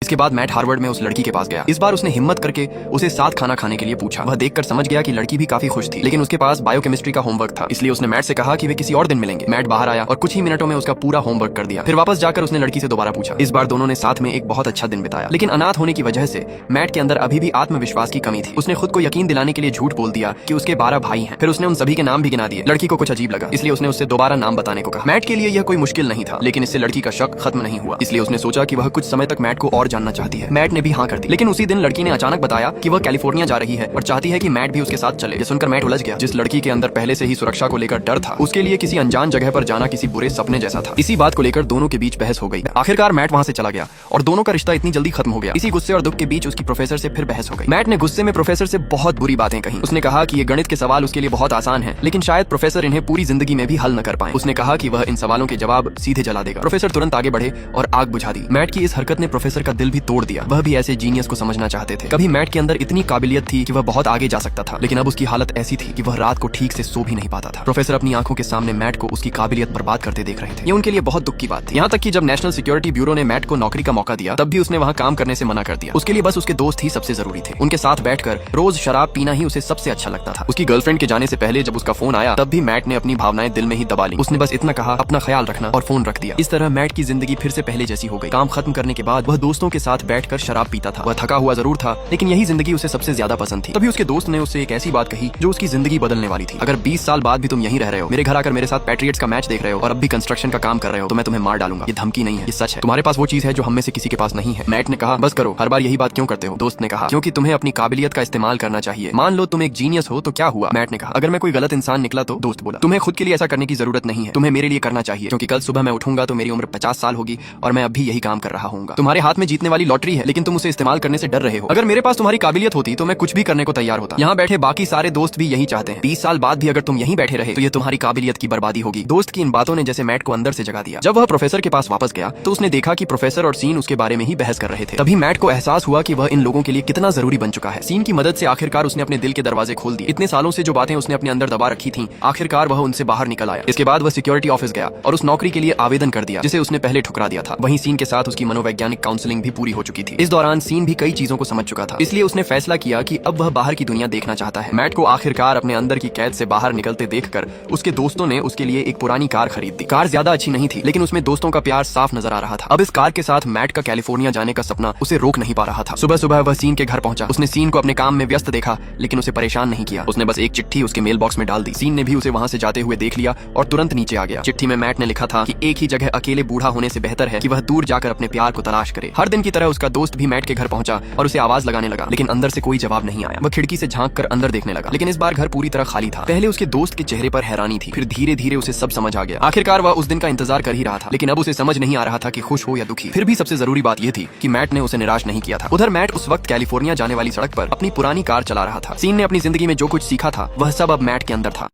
इसके बाद mat Harvard में उस लड़की के पास गया। इस बार उसने हिम्मत करके उसे साथ खाना खाने के लिए पूछा। वह देखकर समझ गया कि लड़की भी काफी खुश थी, लेकिन उसके पास बायोकेमिस्ट्री का होमवर्क था, इसलिए उसने मैट से कहा कि वे किसी और दिन मिलेंगे। मैट बाहर आया और कुछ ही मिनटों में उसका पूरा होमवर्क कर दिया। फिर वापस जाकर उसने लड़की से दोबारा पूछा। इस बार दोनों ने साथ में एक बहुत अच्छा दिन बिताया, लेकिन अनाथ होने की वजह से मैट के अंदर अभी भी आत्मविश्वास की कमी थी। उसने खुद को यकीन दिलाने के लिए झूठ बोल दिया कि उसके 12 भाई हैं। फिर उसने उन सभी के नाम भी गिना दिए। लड़की को कुछ अजीब लगा, इसलिए उसने उससे दोबारा नाम बताने को कहा। मैट के लिए यह कोई मुश्किल नहीं था, लेकिन इससे लड़की का शक खत्म नहीं हुआ, इसलिए उसने सोचा कि वह कुछ समय तक मैट को और जानना चाहती है। मैट ने भी हाँ कर दी, लेकिन उसी दिन लड़की ने अचानक बताया कि वह कैलिफोर्निया जा रही है और चाहती है कि मैट भी उसके साथ चले। ये सुनकर मैट उलझ गया। जिस लड़की के अंदर पहले से ही सुरक्षा को लेकर डर था, उसके लिए किसी अनजान जगह पर जाना किसी बुरे सपने जैसा था। इसी बात को लेकर दोनों के बीच बहस हो गई। आखिरकार मैट वहाँ से चला गया और दोनों का रिश्ता इतनी जल्दी खत्म हो गया। इसी गुस्से और दुख के बीच उसकी प्रोफेसर से फिर बहस हो गई। मैट ने गुस्से में प्रोफेसर से बहुत बुरी बातें कही। उसने कहा कि ये गणित के सवाल उसके लिए बहुत आसान है, लेकिन शायद प्रोफेसर इन्हें पूरी जिंदगी में भी हल न कर पाए। उसने कहा कि वह इन सवालों के जवाब सीधे जला देगा। प्रोफेसर तुरंत आगे बढ़े और आग बुझा दी। मैट की इस हरकत ने प्रोफेसर का दिल भी तोड़ दिया। वह भी ऐसे जीनियस को समझना चाहते थे। कभी मैट के अंदर इतनी काबिलियत थी कि वह बहुत आगे जा सकता था, लेकिन अब उसकी हालत ऐसी थी कि वह रात को ठीक से सो भी नहीं पाता था। प्रोफेसर अपनी आंखों के सामने मैट को उसकी काबिलियत बर्बाद करते देख रहे थे। ये उनके लिए बहुत दुख की बात थी। यहाँ तक कि जब नेशनल सिक्योरिटी ब्यूरो ने मैट को नौकरी का मौका दिया, तब भी उसने वहाँ काम करने से मना कर दिया। उसके लिए बस उसके दोस्त ही सबसे जरूरी थे। उनके साथ बैठकर रोज शराब पीना ही उसे सबसे अच्छा लगता था। उसकी गर्लफ्रेंड के जाने से पहले जब उसका फोन आया, तब भी मैट ने अपनी भावनाएं दिल में ही दबा ली। उसने बस इतना कहा, अपना ख्याल रखना, और फोन रख दिया। इस तरह मैट की जिंदगी फिर से पहले जैसी हो गई। काम खत्म करने के बाद वह दोस्तों के साथ बैठकर शराब पीता था। वह थका हुआ जरूर था, लेकिन यही जिंदगी उसे सबसे ज्यादा पसंद थी। तभी उसके दोस्त ने उससे एक ऐसी बात कही जो उसकी जिंदगी बदलने वाली थी। अगर 20 साल बाद भी तुम यहीं रह रहे हो, मेरे घर आकर मेरे साथ पैट्रियट्स का मैच देख रहे हो और अब भी कंस्ट्रक्शन का काम कर रहे हो, तो मैं तुम्हें मार डालूंगा। ये धमकी नहीं है, ये सच है। तुम्हारे पास वो चीज है जो हम में से किसी के पास नहीं है। मैट ने कहा, बस करो, हर बार यही बात क्यों करते हो? दोस्त ने कहा, क्योंकि तुम्हें अपनी काबिलियत का इस्तेमाल करना चाहिए। मान लो तुम एक जीनियस हो तो क्या हुआ? मैट ने कहा, अगर मैं कोई गलत इंसान निकला तो? दोस्त बोला, तुम्हें खुद के लिए ऐसा करने की जरूरत नहीं है, तुम्हें मेरे लिए करना चाहिए, क्योंकि कल सुबह मैं उठूंगा तो मेरी उम्र 50 साल होगी और मैं अभी यही काम कर रहा हूँ। तुम्हारे हाथ में जीतने वाली लॉटरी है, लेकिन तुम उसे इस्तेमाल करने से डर रहे हो। अगर मेरे पास तुम्हारी काबिलियत होती तो मैं कुछ भी करने को तैयार होता। यहाँ बैठे बाकी सारे दोस्त भी यही चाहते हैं। 20 साल बाद भी अगर तुम यहीं बैठे रहे तो ये तुम्हारी काबिलियत की बर्बादी होगी। दोस्त की इन बातों ने जैसे मैट को अंदर से जगा दिया। जब वह प्रोफेसर के पास वापस गया तो उसने देखा कि प्रोफेसर और सीन उसके बारे में ही बहस कर रहे थे। तभी मैट को एहसास हुआ कि वह इन लोगों के लिए कितना जरूरी बन चुका है। सीन की मदद से आखिरकार उसने अपने दिल के दरवाजे खोल दिए। इतने सालों से जो बातें उसने अपने अंदर दबा रखी थी, आखिरकार वह उनसे बाहर निकल आया। इसके बाद वह सिक्योरिटी ऑफिस गया और उस नौकरी के लिए आवेदन कर दिया जिसे उसने पहले ठुकरा दिया था। वहीं सीन के साथ उसकी मनोवैज्ञानिक काउंसलिंग भी पूरी हो चुकी थी। इस दौरान सीन भी कई चीजों को समझ चुका था, इसलिए उसने फैसला किया कि अब वह बाहर की दुनिया देखना चाहता है। मैट को आखिरकार अपने अंदर की कैद से बाहर निकलते देखकर उसके दोस्तों ने उसके लिए एक पुरानी कार खरीद दी। कार ज्यादा अच्छी नहीं थी, लेकिन उसमें दोस्तों का प्यार साफ नजर आ रहा था। अब इस कार के साथ मैट का कैलिफोर्निया जाने का सपना उसे रोक नहीं पा रहा था। सुबह सुबह वह सीन के घर पहुंचा। उसने सीन को अपने काम में व्यस्त देखा, लेकिन उसे परेशान नहीं किया। उसने बस एक चिट्ठी उसके मेल बॉक्स में डाल दी। सीन ने भी उसे वहां से जाते हुए देख लिया और तुरंत नीचे आ गया। चिट्ठी में मैट ने लिखा था कि एक ही जगह अकेले बूढ़ा होने से बेहतर है कि वह दूर जाकर अपने प्यार को तलाश करे। हर दिन की तरह उसका दोस्त भी मैट के घर पहुंचा और उसे आवाज लगाने लगा, लेकिन अंदर से कोई जवाब नहीं आया। वह खिड़की से झांक कर अंदर देखने लगा, लेकिन इस बार घर पूरी तरह खाली था। पहले उसके दोस्त के चेहरे पर हैरानी थी, फिर धीरे धीरे उसे सब समझ आ गया। आखिरकार वह उस दिन का इंतजार कर ही रहा था, लेकिन अब उसे समझ नहीं आ रहा था कि खुश हो या दुखी। फिर भी सबसे जरूरी बात यह थी कि मैट ने उसे निराश नहीं किया था। उधर मैट उस वक्त कैलिफोर्निया जाने वाली सड़क पर अपनी पुरानी कार चला रहा था। सीन ने अपनी जिंदगी में जो कुछ सीखा था वह सब अब मैट के अंदर था।